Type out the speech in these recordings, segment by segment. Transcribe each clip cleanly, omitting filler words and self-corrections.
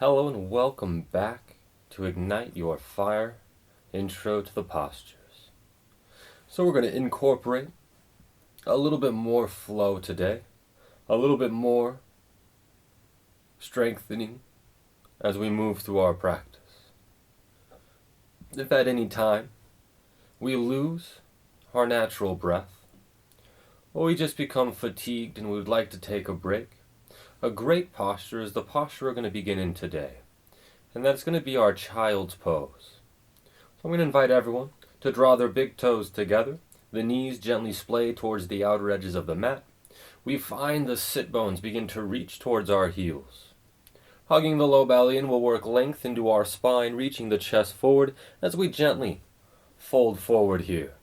Hello and welcome back to Ignite Your Fire, Intro to the Postures. So we're going to incorporate a little bit more flow today, a little bit more strengthening as we move through our practice. If at any time we lose our natural breath, or we just become fatigued and we would like to take a break, a great posture is the posture we're going to begin in today. And that's going to be our child's pose. So I'm going to invite everyone to draw their big toes together, the knees gently splay towards the outer edges of the mat. We find the sit bones begin to reach towards our heels. Hugging the low belly in, we'll work length into our spine, reaching the chest forward as we gently fold forward here.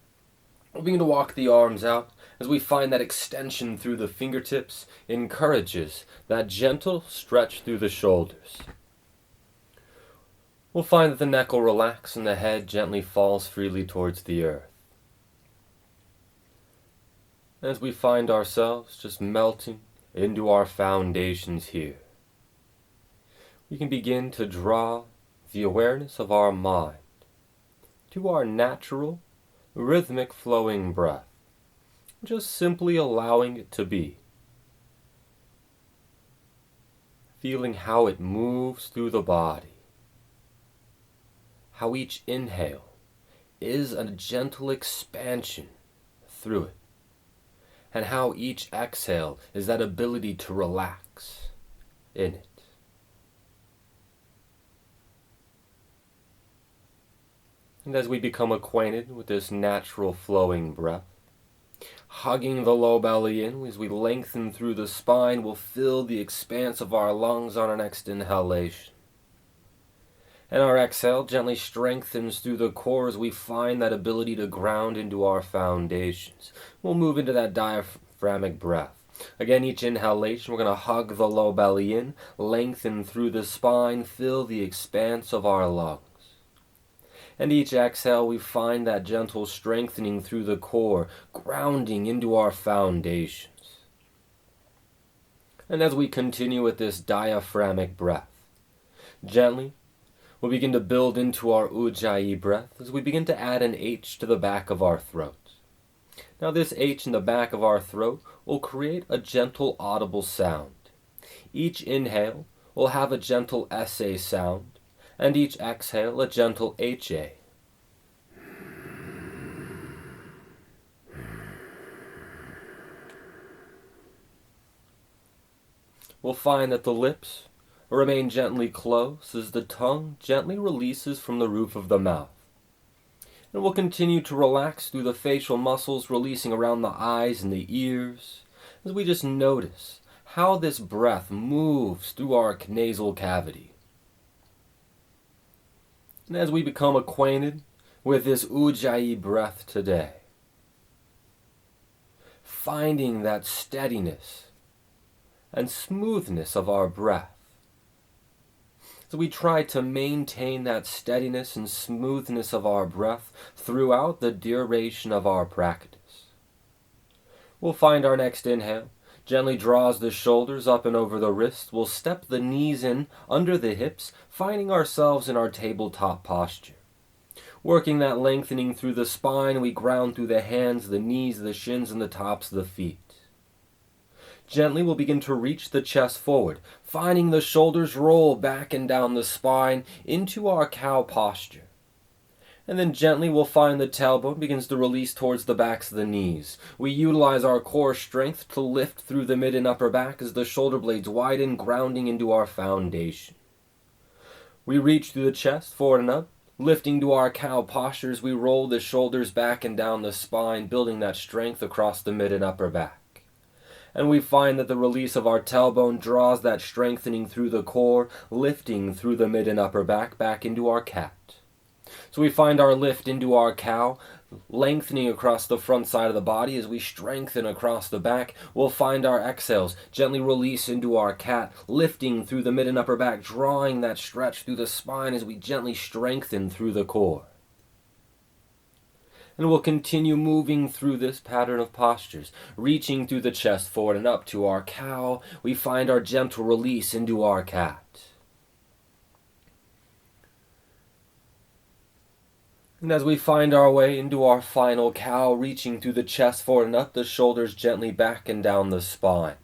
We'll begin to walk the arms out as we find that extension through the fingertips encourages that gentle stretch through the shoulders. We'll find that the neck will relax and the head gently falls freely towards the earth. As we find ourselves just melting into our foundations here, we can begin to draw the awareness of our mind to our natural, rhythmic flowing breath, just simply allowing it to be. Feeling how it moves through the body. How each inhale is a gentle expansion through it. And how each exhale is that ability to relax in it. And as we become acquainted with this natural flowing breath, hugging the low belly in as we lengthen through the spine, we'll fill the expanse of our lungs on our next inhalation. And our exhale gently strengthens through the core as we find that ability to ground into our foundations. We'll move into that diaphragmatic breath. Again, each inhalation, we're going to hug the low belly in, lengthen through the spine, fill the expanse of our lungs. And each exhale, we find that gentle strengthening through the core, grounding into our foundations. And as we continue with this diaphragmatic breath, gently, we'll begin to build into our Ujjayi breath as we begin to add an H to the back of our throat. Now this H in the back of our throat will create a gentle audible sound. Each inhale will have a gentle SA sound, and each exhale a gentle HA. We'll find that the lips remain gently closed as the tongue gently releases from the roof of the mouth. And we'll continue to relax through the facial muscles, releasing around the eyes and the ears, as we just notice how this breath moves through our nasal cavity. And as we become acquainted with this Ujjayi breath today, finding that steadiness and smoothness of our breath, so we try to maintain that steadiness and smoothness of our breath throughout the duration of our practice. We'll find our next inhale gently draws the shoulders up and over the wrists. We'll step the knees in under the hips, finding ourselves in our tabletop posture. Working that lengthening through the spine, we ground through the hands, the knees, the shins, and the tops of the feet. Gently, we'll begin to reach the chest forward, finding the shoulders roll back and down the spine into our cow posture. And then gently we'll find the tailbone begins to release towards the backs of the knees. We utilize our core strength to lift through the mid and upper back as the shoulder blades widen, grounding into our foundation. We reach through the chest, forward and up, lifting to our cow postures. We roll the shoulders back and down the spine, building that strength across the mid and upper back. And we find that the release of our tailbone draws that strengthening through the core, lifting through the mid and upper back into our cat. So we find our lift into our cow, lengthening across the front side of the body as we strengthen across the back. We'll find our exhales gently release into our cat, lifting through the mid and upper back, drawing that stretch through the spine as we gently strengthen through the core. And we'll continue moving through this pattern of postures, reaching through the chest forward and up to our cow. We find our gentle release into our cat. And as we find our way into our final cow, reaching through the chest forward and up, the shoulders gently back and down the spine.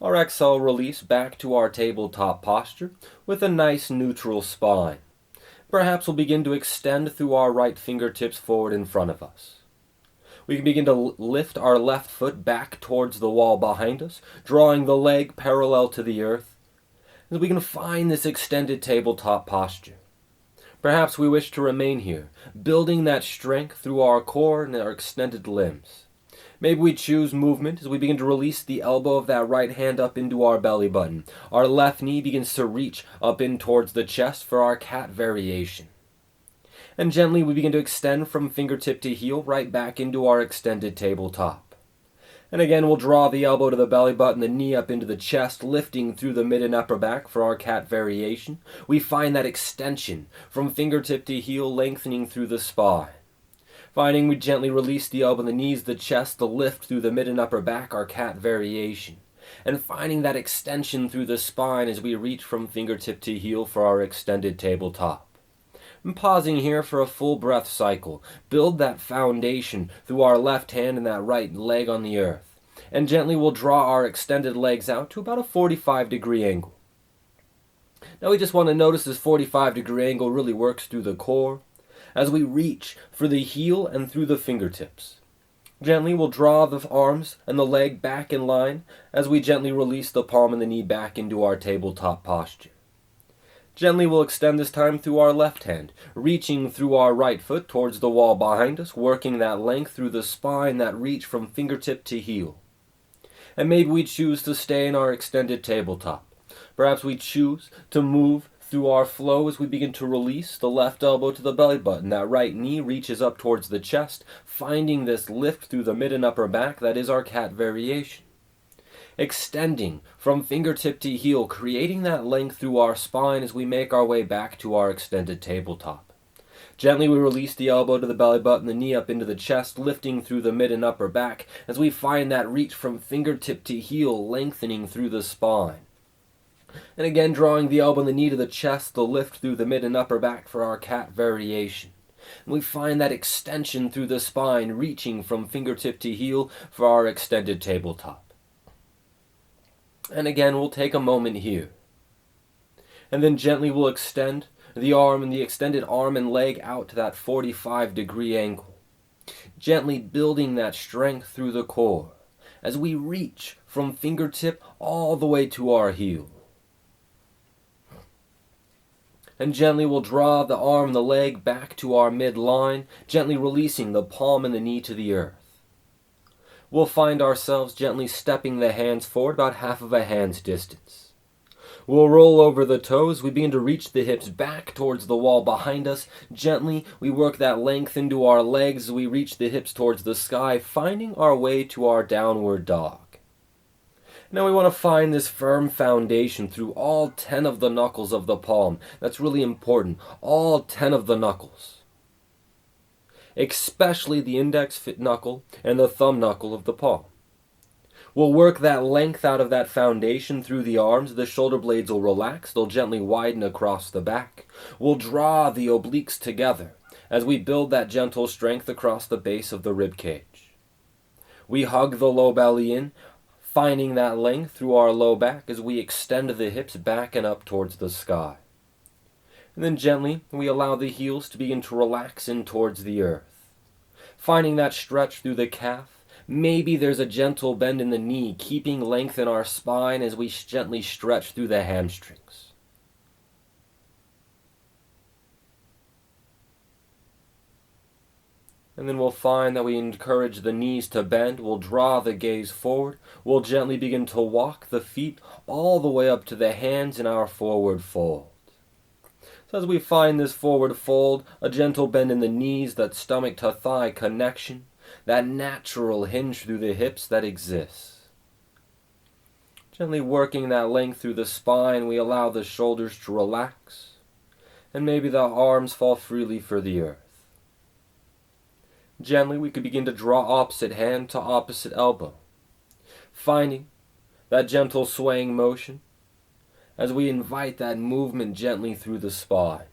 Our exhale release back to our tabletop posture with a nice neutral spine. Perhaps we'll begin to extend through our right fingertips forward in front of us. We can begin to lift our left foot back towards the wall behind us, drawing the leg parallel to the earth. And we can find this extended tabletop posture. Perhaps we wish to remain here, building that strength through our core and our extended limbs. Maybe we choose movement as we begin to release the elbow of that right hand up into our belly button. Our left knee begins to reach up in towards the chest for our cat variation. And gently we begin to extend from fingertip to heel right back into our extended tabletop. And again, we'll draw the elbow to the belly button, the knee up into the chest, lifting through the mid and upper back for our cat variation. We find that extension from fingertip to heel, lengthening through the spine. Finding we gently release the elbow, the knees, the chest, the lift through the mid and upper back, our cat variation. And finding that extension through the spine as we reach from fingertip to heel for our extended tabletop. And pausing here for a full breath cycle. Build that foundation through our left hand and that right leg on the earth. And gently we'll draw our extended legs out to about a 45-degree angle. Now we just want to notice this 45-degree angle really works through the core as we reach for the heel and through the fingertips. Gently we'll draw the arms and the leg back in line as we gently release the palm and the knee back into our tabletop posture. Gently we'll extend this time through our left hand, reaching through our right foot towards the wall behind us, working that length through the spine, that reach from fingertip to heel. And maybe we choose to stay in our extended tabletop. Perhaps we choose to move through our flow as we begin to release the left elbow to the belly button. That right knee reaches up towards the chest, finding this lift through the mid and upper back. That is our cat variation. Extending from fingertip to heel, creating that length through our spine as we make our way back to our extended tabletop. Gently we release the elbow to the belly button, the knee up into the chest, lifting through the mid and upper back as we find that reach from fingertip to heel, lengthening through the spine. And again, drawing the elbow and the knee to the chest, the lift through the mid and upper back for our cat variation. And we find that extension through the spine, reaching from fingertip to heel for our extended tabletop. And again, we'll take a moment here. And then gently we'll extend the arm and the extended arm and leg out to that 45-degree angle. Gently building that strength through the core as we reach from fingertip all the way to our heel. And gently we'll draw the arm and the leg back to our midline, gently releasing the palm and the knee to the earth. We'll find ourselves gently stepping the hands forward about half of a hand's distance. We'll roll over the toes. We begin to reach the hips back towards the wall behind us. Gently, we work that length into our legs as we reach the hips towards the sky, finding our way to our downward dog. Now we want to find this firm foundation through all 10 of the knuckles of the palm. That's really important. All 10 of the knuckles. Especially the index knuckle and the thumb knuckle of the palm. We'll work that length out of that foundation through the arms. The shoulder blades will relax. They'll gently widen across the back. We'll draw the obliques together as we build that gentle strength across the base of the rib cage. We hug the low belly in, finding that length through our low back as we extend the hips back and up towards the sky. And then gently, we allow the heels to begin to relax in towards the earth. Finding that stretch through the calf. Maybe there's a gentle bend in the knee, keeping length in our spine as we gently stretch through the hamstrings. And then we'll find that we encourage the knees to bend. We'll draw the gaze forward. We'll gently begin to walk the feet all the way up to the hands in our forward fold. So as we find this forward fold, a gentle bend in the knees, that stomach to thigh connection, that natural hinge through the hips that exists. Gently working that length through the spine, we allow the shoulders to relax, and maybe the arms fall freely for the earth. Gently, we could begin to draw opposite hand to opposite elbow, finding that gentle swaying motion as we invite that movement gently through the spine.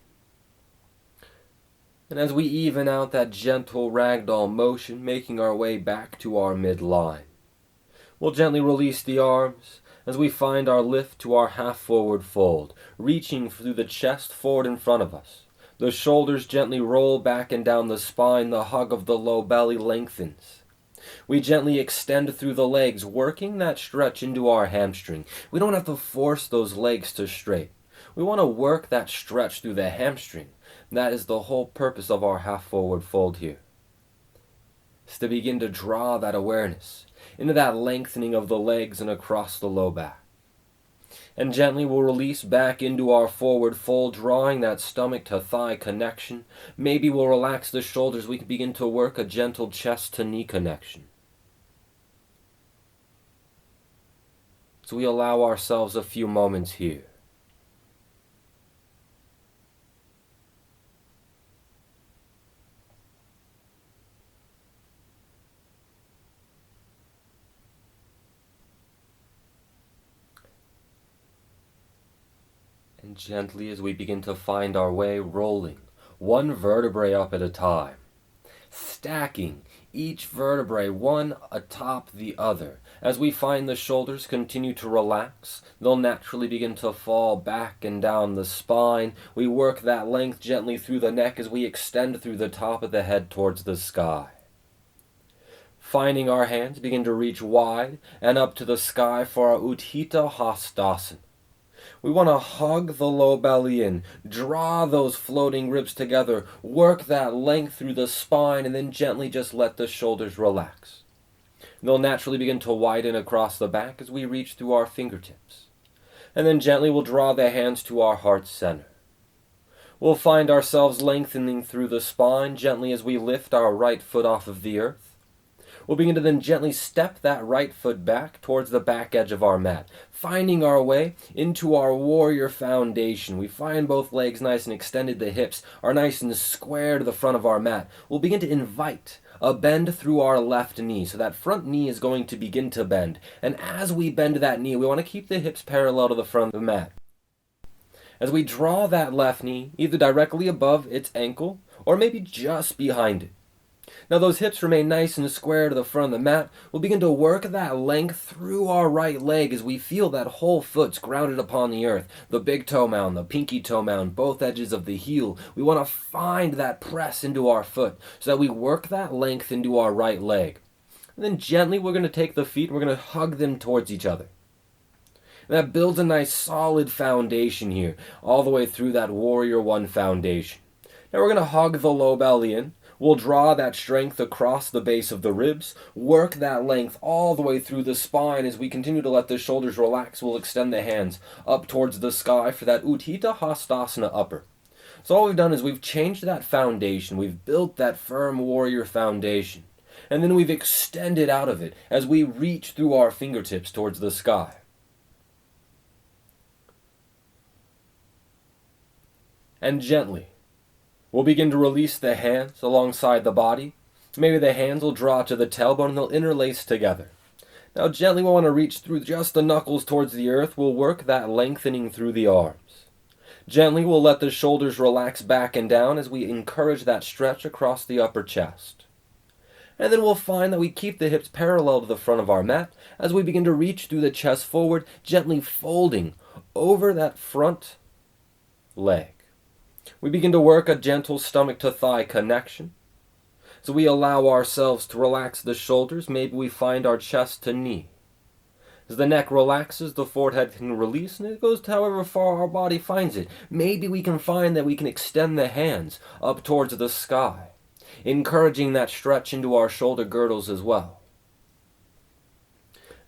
And as we even out that gentle ragdoll motion, making our way back to our midline, we'll gently release the arms as we find our lift to our half-forward fold, reaching through the chest forward in front of us. The shoulders gently roll back and down the spine, the hug of the low belly lengthens. We gently extend through the legs, working that stretch into our hamstring. We don't have to force those legs to straight. We want to work that stretch through the hamstring. That is the whole purpose of our half-forward fold here. It's to begin to draw that awareness into that lengthening of the legs and across the low back. And gently we'll release back into our forward fold, drawing that stomach to thigh connection. Maybe we'll relax the shoulders. We can begin to work a gentle chest to knee connection. So we allow ourselves a few moments here. And gently as we begin to find our way, rolling one vertebrae up at a time, stacking each vertebrae one atop the other. As we find the shoulders continue to relax, they'll naturally begin to fall back and down the spine. We work that length gently through the neck as we extend through the top of the head towards the sky. Finding our hands begin to reach wide and up to the sky for our Utthita Hastasana. We want to hug the low belly in, draw those floating ribs together, work that length through the spine, and then gently just let the shoulders relax. They'll naturally begin to widen across the back as we reach through our fingertips. And then gently we'll draw the hands to our heart center. We'll find ourselves lengthening through the spine gently as we lift our right foot off of the earth. We'll begin to then gently step that right foot back towards the back edge of our mat, finding our way into our warrior foundation. We find both legs nice and extended, the hips are nice and square to the front of our mat. We'll begin to invite a bend through our left knee, so that front knee is going to begin to bend. And as we bend that knee, we want to keep the hips parallel to the front of the mat. As we draw that left knee, either directly above its ankle, or maybe just behind it. Now those hips remain nice and square to the front of the mat. We'll begin to work that length through our right leg as we feel that whole foot's grounded upon the earth. The big toe mound, the pinky toe mound, both edges of the heel. We want to find that press into our foot so that we work that length into our right leg. And then gently we're going to take the feet, we're going to hug them towards each other. And that builds a nice solid foundation here, all the way through that Warrior One foundation. Now we're going to hug the low belly in. We'll draw that strength across the base of the ribs, work that length all the way through the spine. As we continue to let the shoulders relax, we'll extend the hands up towards the sky for that Utthita Hastasana upper. So all we've done is we've changed that foundation. We've built that firm warrior foundation. And then we've extended out of it as we reach through our fingertips towards the sky. And gently, we'll begin to release the hands alongside the body. Maybe the hands will draw to the tailbone and they'll interlace together. Now gently we'll want to reach through just the knuckles towards the earth. We'll work that lengthening through the arms. Gently we'll let the shoulders relax back and down as we encourage that stretch across the upper chest. And then we'll find that we keep the hips parallel to the front of our mat as we begin to reach through the chest forward, gently folding over that front leg. We begin to work a gentle stomach to thigh connection. So we allow ourselves to relax the shoulders. Maybe we find our chest to knee. As the neck relaxes, the forehead can release, and it goes to however far our body finds it. Maybe we can find that we can extend the hands up towards the sky, encouraging that stretch into our shoulder girdles as well.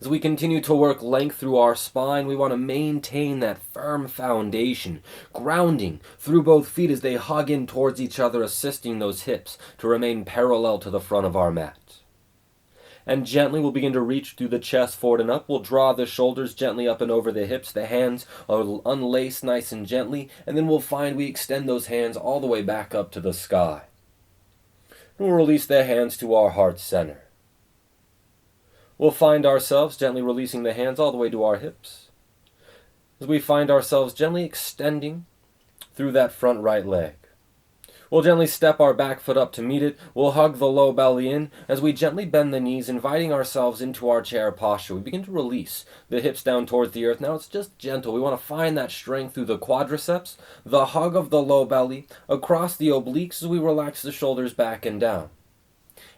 As we continue to work length through our spine, we want to maintain that firm foundation, grounding through both feet as they hug in towards each other, assisting those hips to remain parallel to the front of our mat. And gently we'll begin to reach through the chest forward and up. We'll draw the shoulders gently up and over the hips. The hands are unlaced nice and gently, and then we'll find we extend those hands all the way back up to the sky. And we'll release the hands to our heart center. We'll find ourselves gently releasing the hands all the way to our hips, as we find ourselves gently extending through that front right leg. We'll gently step our back foot up to meet it. We'll hug the low belly in as we gently bend the knees, inviting ourselves into our chair posture. We begin to release the hips down towards the earth. Now it's just gentle. We want to find that strength through the quadriceps, the hug of the low belly, across the obliques as we relax the shoulders back and down.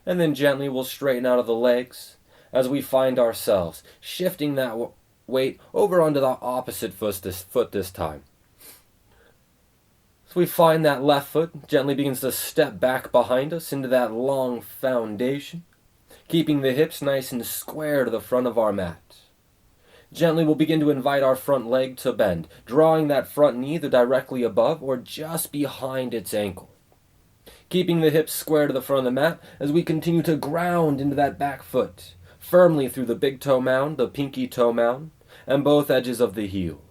And then gently we'll straighten out of the legs as we find ourselves shifting that weight over onto the opposite foot this time. So we find that left foot gently begins to step back behind us into that long foundation, keeping the hips nice and square to the front of our mat. Gently we'll begin to invite our front leg to bend, drawing that front knee either directly above or just behind its ankle. Keeping the hips square to the front of the mat as we continue to ground into that back foot, firmly through the big toe mound, the pinky toe mound, and both edges of the heel.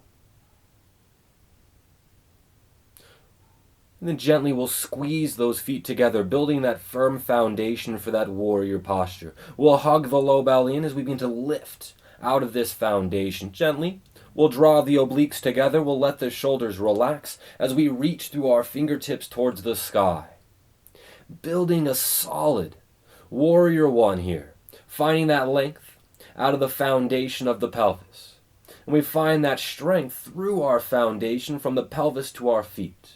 And then gently we'll squeeze those feet together, building that firm foundation for that warrior posture. We'll hug the low belly in as we begin to lift out of this foundation. Gently, we'll draw the obliques together. We'll let the shoulders relax as we reach through our fingertips towards the sky. Building a solid warrior one here, finding that length out of the foundation of the pelvis. And we find that strength through our foundation from the pelvis to our feet.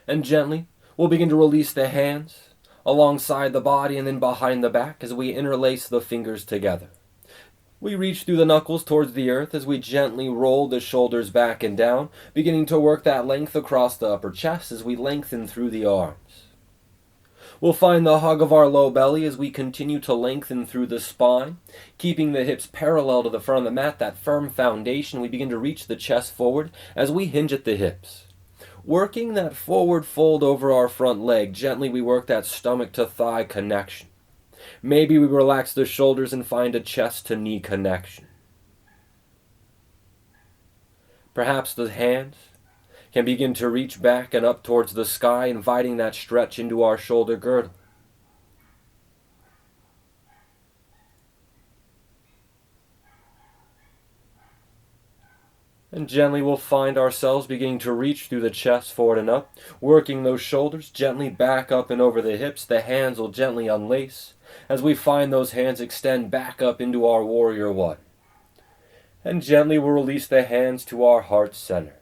And gently, we'll begin to release the hands alongside the body and then behind the back as we interlace the fingers together. We reach through the knuckles towards the earth as we gently roll the shoulders back and down, beginning to work that length across the upper chest as we lengthen through the arms. We'll find the hug of our low belly as we continue to lengthen through the spine, keeping the hips parallel to the front of the mat, that firm foundation. We begin to reach the chest forward as we hinge at the hips. Working that forward fold over our front leg, gently we work that stomach to thigh connection. Maybe we relax the shoulders and find a chest to knee connection. Perhaps the hands can begin to reach back and up towards the sky, inviting that stretch into our shoulder girdle. And gently we'll find ourselves beginning to reach through the chest forward and up, working those shoulders gently back up and over the hips. The hands will gently unlace as we find those hands extend back up into our warrior one. And gently we'll release the hands to our heart center,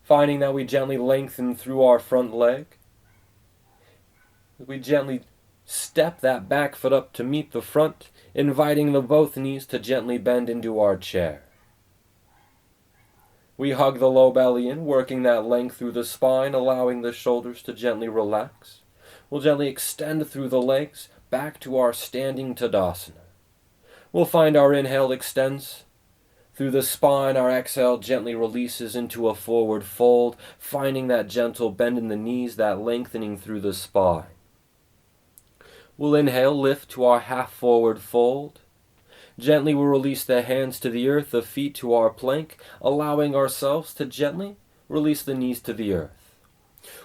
finding that we gently lengthen through our front leg. We gently step that back foot up to meet the front, inviting the both knees to gently bend into our chair. We hug the low belly in, working that length through the spine, allowing the shoulders to gently relax. We'll gently extend through the legs, back to our standing Tadasana. We'll find our inhale extends through the spine, our exhale gently releases into a forward fold, finding that gentle bend in the knees, that lengthening through the spine. We'll inhale, lift to our half forward fold. Gently we'll release the hands to the earth, the feet to our plank, allowing ourselves to gently release the knees to the earth.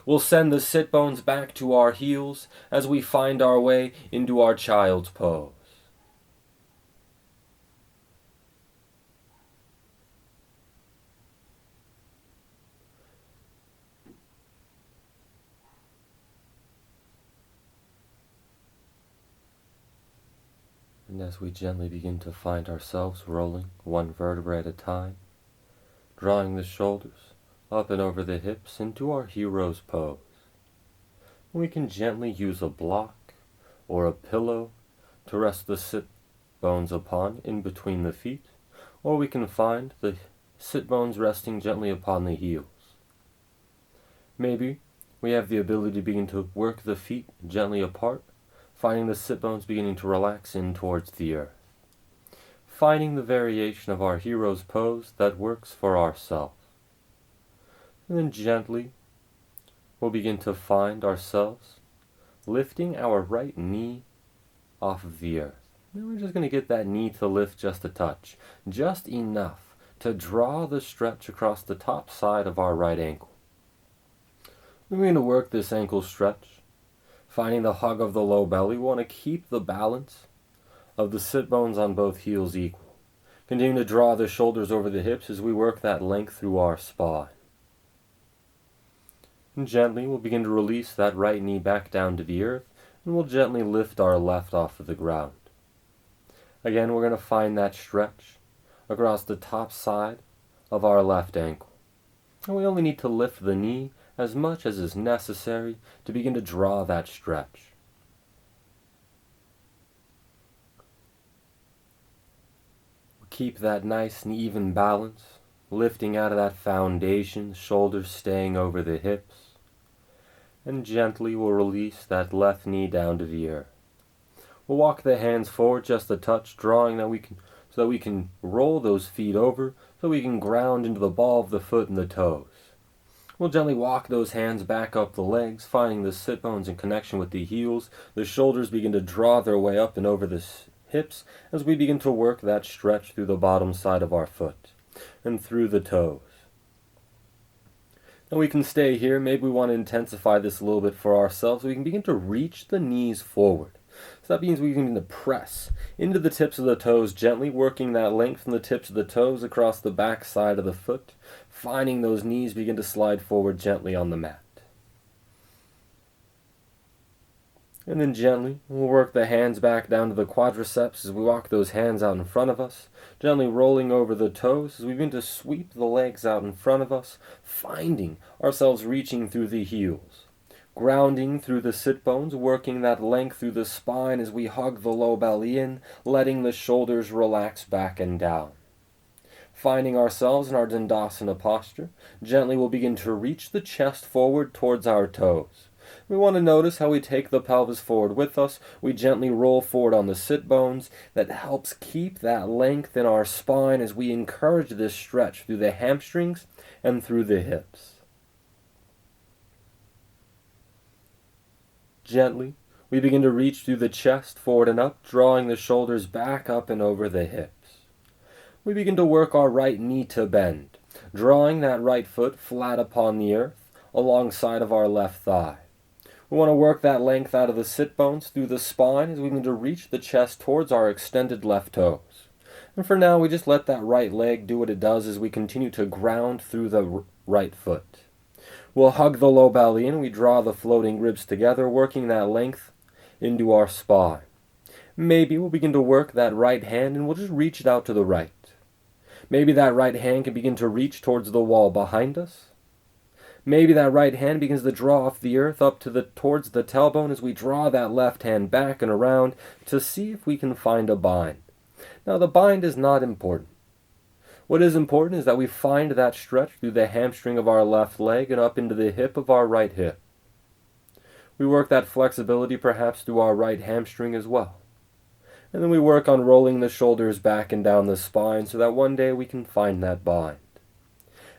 We'll send the sit bones back to our heels as we find our way into our child's pose. And as we gently begin to find ourselves rolling one vertebra at a time, drawing the shoulders up and over the hips into our hero's pose, we can gently use a block or a pillow to rest the sit bones upon in between the feet, or we can find the sit bones resting gently upon the heels. Maybe we have the ability to begin to work the feet gently apart, finding the sit bones beginning to relax in towards the earth. Finding the variation of our hero's pose that works for ourselves. And then gently, we'll begin to find ourselves lifting our right knee off of the earth. And we're just going to get that knee to lift just a touch, just enough to draw the stretch across the top side of our right ankle. We're going to work this ankle stretch, finding the hug of the low belly. We want to keep the balance of the sit bones on both heels equal. Continue to draw the shoulders over the hips as we work that length through our spine. And gently, we'll begin to release that right knee back down to the earth, and we'll gently lift our left off of the ground. Again, we're going to find that stretch across the top side of our left ankle. And we only need to lift the knee as much as is necessary to begin to draw that stretch. Keep that nice and even balance, lifting out of that foundation, shoulders staying over the hips, and gently we'll release that left knee down to the earth. We'll walk the hands forward just a touch, drawing so that we can roll those feet over, so we can ground into the ball of the foot and the toes. We'll gently walk those hands back up the legs, finding the sit bones in connection with the heels. The shoulders begin to draw their way up and over the hips as we begin to work that stretch through the bottom side of our foot and through the toes. Now we can stay here. Maybe we want to intensify this a little bit for ourselves. We can begin to reach the knees forward. So that means we can begin to press into the tips of the toes, gently working that length from the tips of the toes across the back side of the foot, finding those knees begin to slide forward gently on the mat. And then gently, we'll work the hands back down to the quadriceps as we walk those hands out in front of us, gently rolling over the toes as we begin to sweep the legs out in front of us, finding ourselves reaching through the heels. Grounding through the sit bones, working that length through the spine as we hug the low belly in, letting the shoulders relax back and down. Finding ourselves in our Dandasana posture, gently we'll begin to reach the chest forward towards our toes. We want to notice how we take the pelvis forward with us. We gently roll forward on the sit bones. That helps keep that length in our spine as we encourage this stretch through the hamstrings and through the hips. Gently, we begin to reach through the chest forward and up, drawing the shoulders back up and over the hips. We begin to work our right knee to bend, drawing that right foot flat upon the earth alongside of our left thigh. We want to work that length out of the sit bones through the spine as we begin to reach the chest towards our extended left toes. And for now, we just let that right leg do what it does as we continue to ground through the right foot. We'll hug the low belly in. We draw the floating ribs together, working that length into our spine. Maybe we'll begin to work that right hand and we'll just reach it out to the right. Maybe that right hand can begin to reach towards the wall behind us. Maybe that right hand begins to draw off the earth up towards the tailbone as we draw that left hand back and around to see if we can find a bind. Now the bind is not important. What is important is that we find that stretch through the hamstring of our left leg and up into the hip of our right hip. We work that flexibility perhaps through our right hamstring as well. And then we work on rolling the shoulders back and down the spine so that one day we can find that bind.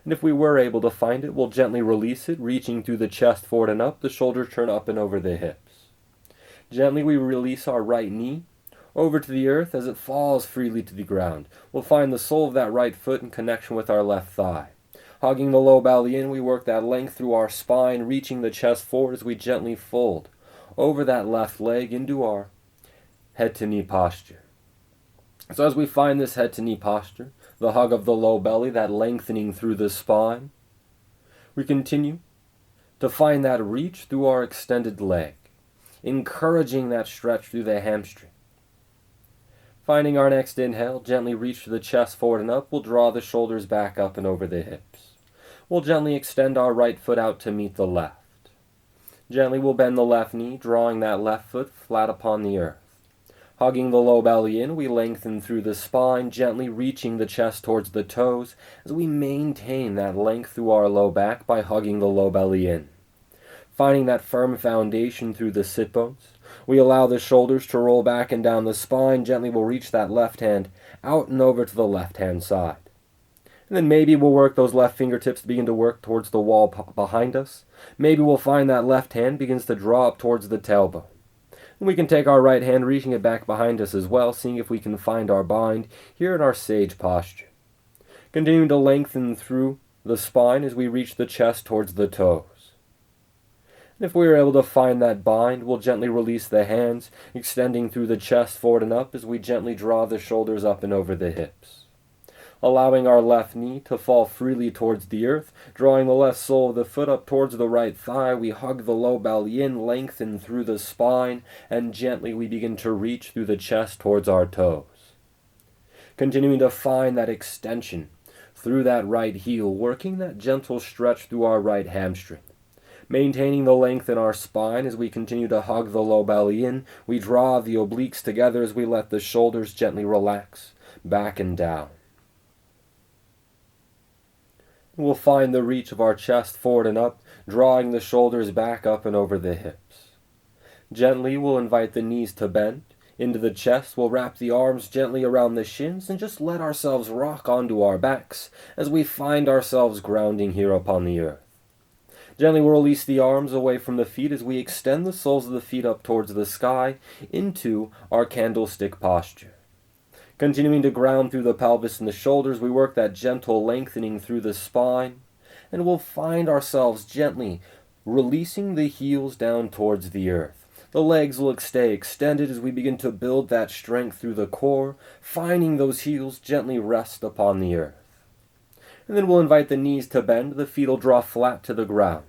And if we were able to find it, we'll gently release it, reaching through the chest forward and up, the shoulders turn up and over the hips. Gently we release our right knee over to the earth as it falls freely to the ground. We'll find the sole of that right foot in connection with our left thigh. Hugging the low belly in, we work that length through our spine, reaching the chest forward as we gently fold over that left leg into our head to knee posture. So as we find this head to knee posture, the hug of the low belly, that lengthening through the spine, we continue to find that reach through our extended leg, encouraging that stretch through the hamstring. Finding our next inhale, gently reach the chest forward and up. We'll draw the shoulders back up and over the hips. We'll gently extend our right foot out to meet the left. Gently we'll bend the left knee, drawing that left foot flat upon the earth. Hugging the low belly in, we lengthen through the spine, gently reaching the chest towards the toes as we maintain that length through our low back by hugging the low belly in. Finding that firm foundation through the sit bones, we allow the shoulders to roll back and down the spine. Gently we'll reach that left hand out and over to the left-hand side. And then maybe we'll work those left fingertips to begin to work towards the wall behind us. Maybe we'll find that left hand begins to draw up towards the tailbone. And we can take our right hand, reaching it back behind us as well, seeing if we can find our bind here in our sage posture. Continuing to lengthen through the spine as we reach the chest towards the toes. And if we are able to find that bind, we'll gently release the hands, extending through the chest forward and up as we gently draw the shoulders up and over the hips. allowing our left knee to fall freely towards the earth, drawing the left sole of the foot up towards the right thigh. We hug the low belly in, lengthen through the spine, and gently we begin to reach through the chest towards our toes. Continuing to find that extension through that right heel, working that gentle stretch through our right hamstring. Maintaining the length in our spine as we continue to hug the low belly in, we draw the obliques together as we let the shoulders gently relax back and down. We'll find the reach of our chest forward and up, drawing the shoulders back up and over the hips. Gently, we'll invite the knees to bend into the chest. We'll wrap the arms gently around the shins and just let ourselves rock onto our backs as we find ourselves grounding here upon the earth. Gently we'll release the arms away from the feet as we extend the soles of the feet up towards the sky into our candlestick posture. Continuing to ground through the pelvis and the shoulders, we work that gentle lengthening through the spine, and we'll find ourselves gently releasing the heels down towards the earth. The legs will stay extended as we begin to build that strength through the core, finding those heels gently rest upon the earth. And then we'll invite the knees to bend, the feet will draw flat to the ground.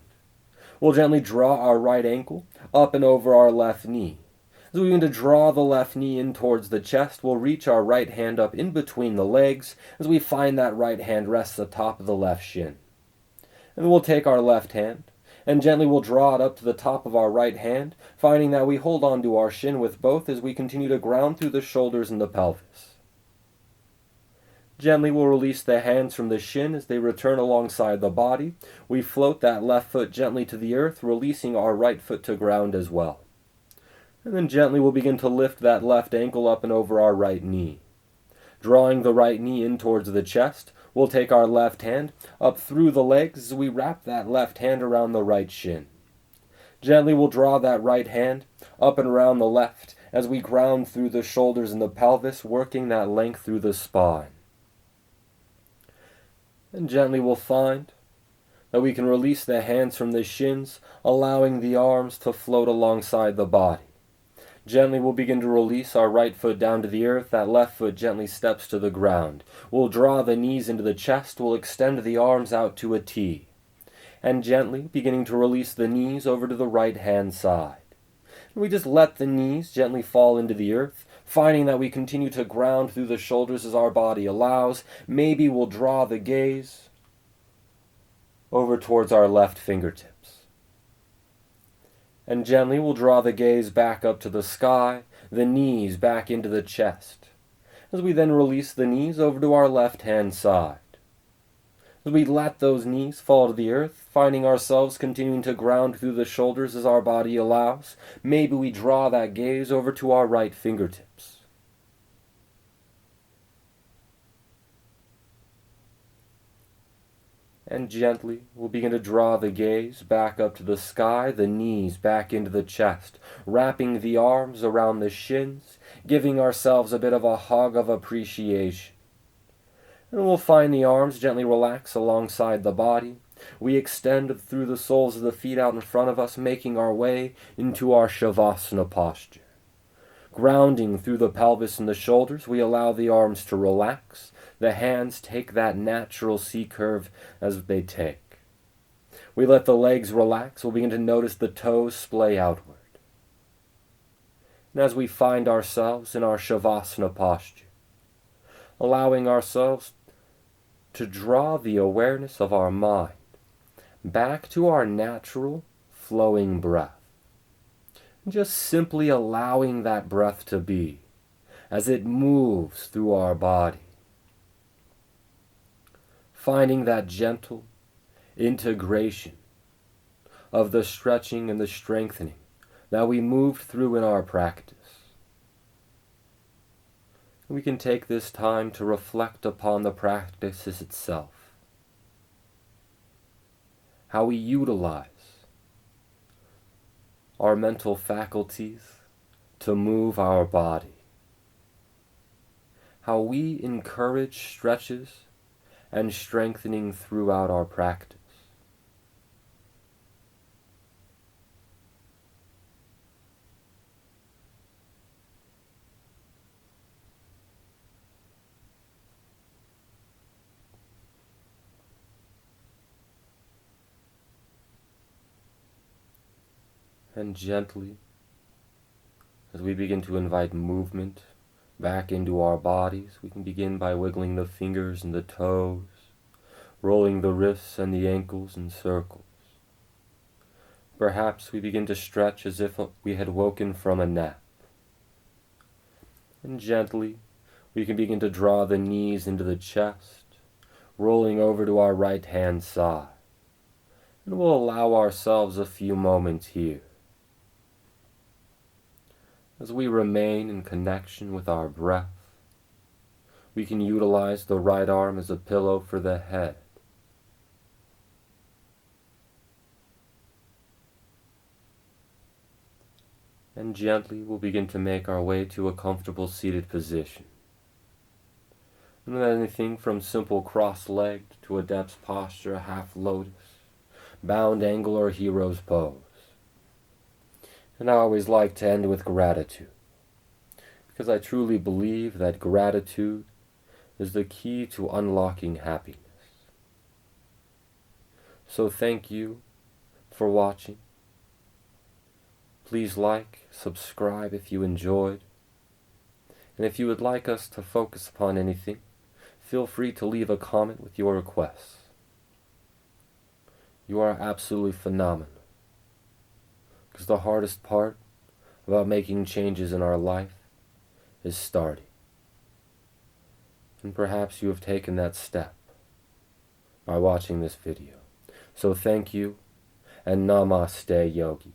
We'll gently draw our right ankle up and over our left knee. As we begin to draw the left knee in towards the chest, we'll reach our right hand up in between the legs as we find that right hand rests atop of the left shin. And then we'll take our left hand and gently we'll draw it up to the top of our right hand, finding that we hold on to our shin with both as we continue to ground through the shoulders and the pelvis. Gently we'll release the hands from the shin as they return alongside the body. We float that left foot gently to the earth, releasing our right foot to ground as well. And then gently we'll begin to lift that left ankle up and over our right knee. Drawing the right knee in towards the chest, we'll take our left hand up through the legs as we wrap that left hand around the right shin. Gently we'll draw that right hand up and around the left as we ground through the shoulders and the pelvis, working that length through the spine. And gently we'll find that we can release the hands from the shins, allowing the arms to float alongside the body. Gently we'll begin to release our right foot down to the earth. That left foot gently steps to the ground. We'll draw the knees into the chest. We'll extend the arms out to a T. And gently beginning to release the knees over to the right hand side. And we just let the knees gently fall into the earth, finding that we continue to ground through the shoulders as our body allows. Maybe we'll draw the gaze over towards our left fingertips. And gently we'll draw the gaze back up to the sky, the knees back into the chest, as we then release the knees over to our left hand side. As we let those knees fall to the earth, finding ourselves continuing to ground through the shoulders as our body allows, maybe we draw that gaze over to our right fingertips. And gently, we'll begin to draw the gaze back up to the sky, the knees back into the chest, wrapping the arms around the shins, giving ourselves a bit of a hug of appreciation. And we'll find the arms gently relax alongside the body. We extend through the soles of the feet out in front of us, making our way into our Shavasana posture. Grounding through the pelvis and the shoulders, we allow the arms to relax. The hands take that natural C curve as they take. We let the legs relax. We'll begin to notice the toes splay outward. And as we find ourselves in our Shavasana posture, allowing ourselves to draw the awareness of our mind back to our natural flowing breath. Just simply allowing that breath to be as it moves through our body. Finding that gentle integration of the stretching and the strengthening that we moved through in our practice. We can take this time to reflect upon the practice itself. How we utilize our mental faculties to move our body. How we encourage stretches and strengthening throughout our practice. And gently, as we begin to invite movement back into our bodies, we can begin by wiggling the fingers and the toes, rolling the wrists and the ankles in circles. Perhaps we begin to stretch as if we had woken from a nap. And gently, we can begin to draw the knees into the chest, rolling over to our right-hand side. And we'll allow ourselves a few moments here, as we remain in connection with our breath. We can utilize the right arm as a pillow for the head. And gently we'll begin to make our way to a comfortable seated position. And anything from simple cross-legged to adept's posture, a half lotus, bound angle, or hero's pose. And I always like to end with gratitude, because I truly believe that gratitude is the key to unlocking happiness. So thank you for watching. Please like, subscribe if you enjoyed. And if you would like us to focus upon anything, feel free to leave a comment with your requests. You are absolutely phenomenal. Because the hardest part about making changes in our life is starting. And perhaps you have taken that step by watching this video. So thank you, and Namaste, Yogi.